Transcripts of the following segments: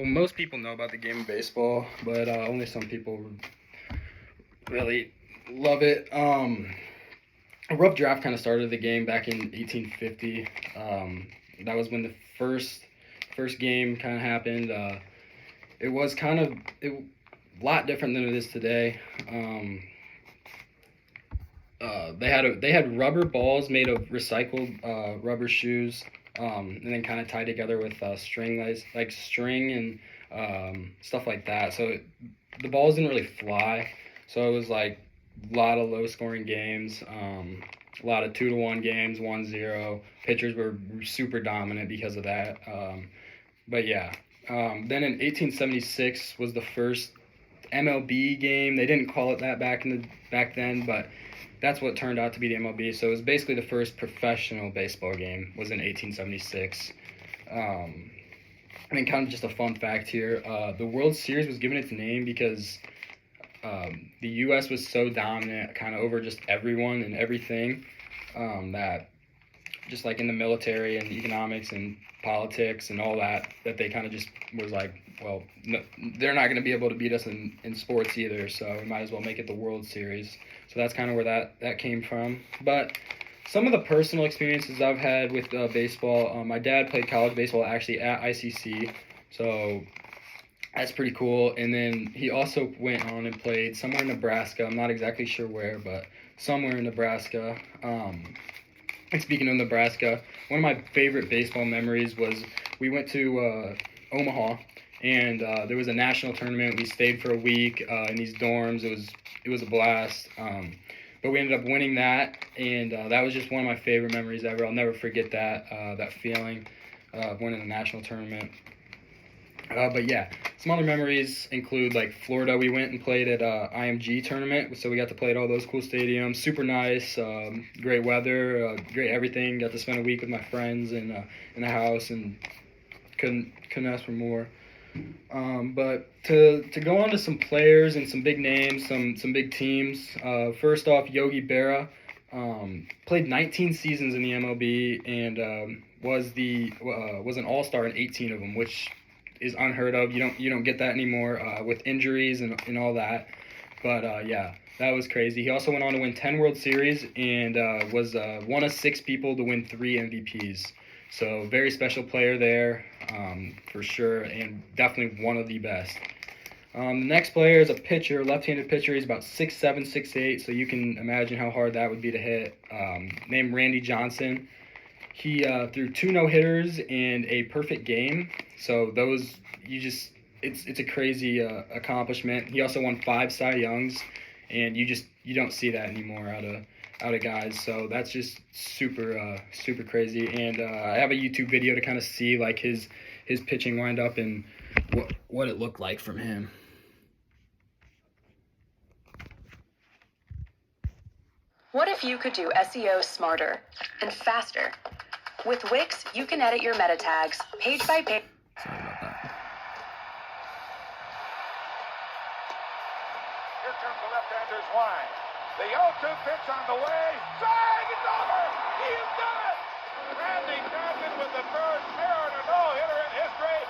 Most people know about the game of baseball, but only some people really love it. A rough draft kind of started the game back in 1850. That was when the first game kind of happened. It was a lot different than it is today. They had rubber balls made of recycled rubber shoes, and then kind of tied together with string, like string and stuff like that. So the balls didn't really fly. So it was like a lot of low scoring games, a lot of 2-1 games, 1-0. Pitchers were super dominant because of that. But yeah, then in 1876 was the first MLB game. They didn't call it that back then, but that's what turned out to be the MLB. So it was basically the first professional baseball game was in 1876. And then kind of just a fun fact here, the World Series was given its name because the U.S. was so dominant kind of over just everyone and everything that just like in the military and economics and politics and all that they kind of just was like, well, no, they're not going to be able to beat us in sports either, so we might as well make it the World Series. So that's kind of where that came from. But some of the personal experiences I've had with baseball, my dad played college baseball actually at ICC, so that's pretty cool. And then he also went on and played somewhere in Nebraska. I'm not exactly sure where, but somewhere in Nebraska. And speaking of Nebraska, one of my favorite baseball memories was we went to Omaha, and there was a national tournament. We stayed for a week in these dorms. It was a blast. But we ended up winning that, and that was just one of my favorite memories ever. I'll never forget that feeling of winning the national tournament. But yeah, some other memories include like Florida. We went and played at IMG tournament, so we got to play at all those cool stadiums. Super nice, great weather, great everything. Got to spend a week with my friends in the house, and couldn't ask for more. But to go on to some players and some big names, some big teams. First off, Yogi Berra played 19 seasons in the MLB and was an All-Star in 18 of them, which is unheard of. You don't get that anymore with injuries and all that. But yeah, that was crazy. He also went on to win 10 World Series and was one of 6 people to win 3 MVPs. So very special player there for sure, and definitely one of the best. The next player is a pitcher, left-handed pitcher. He's about 6'7", 6'8", so you can imagine how hard that would be to hit. Named Randy Johnson. He threw 2 no-hitters and a perfect game. So those, it's a crazy accomplishment. He also won 5 Cy Youngs, and you don't see that anymore out of guys. So that's just super crazy. And I have a YouTube video to kind of see like his pitching windup and what it looked like from him. What if you could do SEO smarter and faster? With Wix, you can edit your meta tags page by page. Sorry about that. Here comes the left-hander's line. The 0-2 pitch on the way. Swing! It's over! He has done it! Randy Johnson with the first error and a no-hitter in history.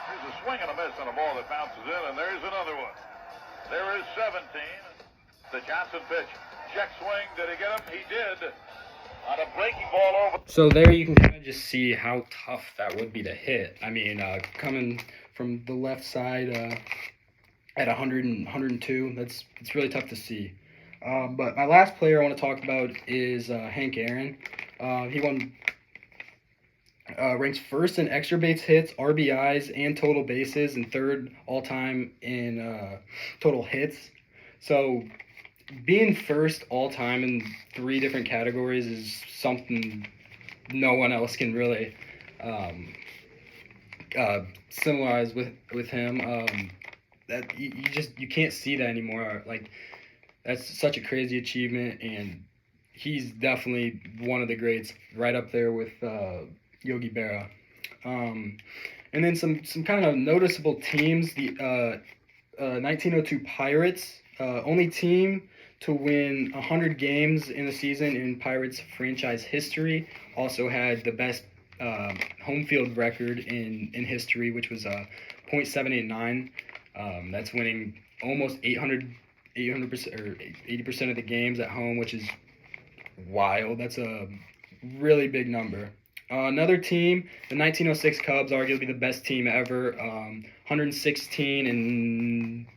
Here's a swing and a miss on a ball that bounces in, and there's another one. There is 17. The Johnson pitch. Check swing. Did he get him? He did. On a breaking ball over. So there you can kind of just see how tough that would be to hit. I mean, coming from the left side at 100 and 102, it's really tough to see. But my last player I want to talk about is Hank Aaron. He ranks first in extra base hits, RBIs, and total bases, and third all-time in total hits. So being first all-time in 3 different categories is something no one else can really similarize with him. That you can't see that anymore. Like, that's such a crazy achievement, and he's definitely one of the greats, right up there with Yogi Berra. And then some kind of noticeable teams. The 1902 Pirates, only team to win 100 games in a season in Pirates franchise history, also had the best home field record in history, which was .789. That's winning almost 800% or 80% of the games at home, which is wild. That's a really big number. Another team, the 1906 Cubs, arguably the best team ever. 116 and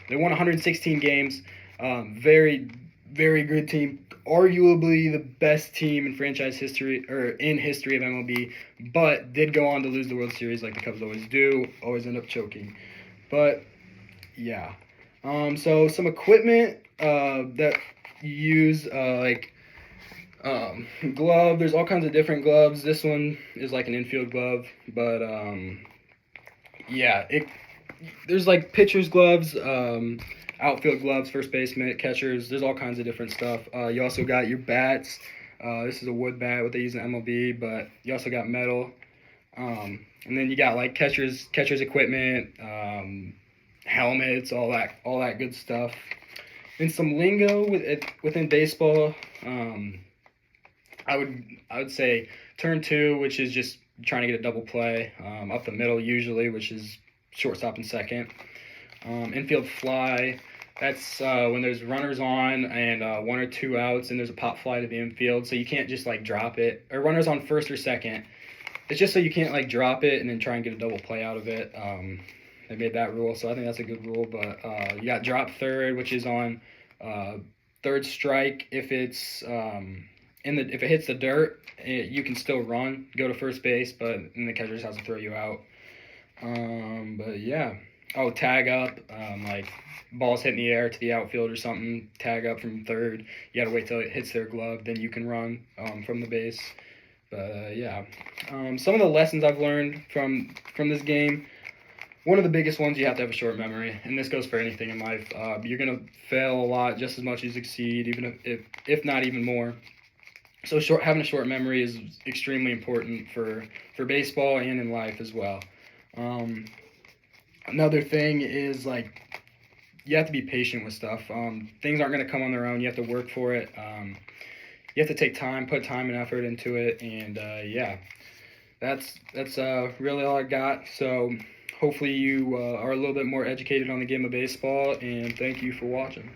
they won 116 games. Very, very good team. Arguably the best team in franchise history or in history of MLB, but did go on to lose the World Series like the Cubs always do. Always end up choking. But yeah. So some equipment that you use glove. There's all kinds of different gloves. This one is like an infield glove, but yeah, there's like pitcher's gloves, outfield gloves, first baseman, catchers. There's all kinds of different stuff. You also got your bats. This is a wood bat, what they use in MLB, but you also got metal. And then you got like catchers equipment, helmets, all that good stuff. And some lingo within baseball. I would say turn 2, which is just trying to get a double play, up the middle usually, which is shortstop and second. Infield fly, that's when there's runners on and 1 or 2 outs and there's a pop fly to the infield, so you can't just like drop it. Or runners on first or second. It's just so you can't like drop it and then try and get a double play out of it. They made that rule, so I think that's a good rule. But you got drop third, which is on third strike. If it's if it hits the dirt, you can still run, go to first base, but then the catcher just has to throw you out. But yeah. Oh, tag up, like balls hit in the air to the outfield or something, tag up from third. You gotta wait till it hits their glove, then you can run from the base. But yeah, some of the lessons I've learned from this game. One of the biggest ones, you have to have a short memory, and this goes for anything in life. You're gonna fail a lot just as much as you succeed, even if not even more. So having a short memory is extremely important for baseball and in life as well. Another thing is like you have to be patient with stuff. Things aren't going to come on their own. You have to work for it. You have to take time, put time and effort into it, and yeah, that's really all I got. So hopefully you are a little bit more educated on the game of baseball, and thank you for watching.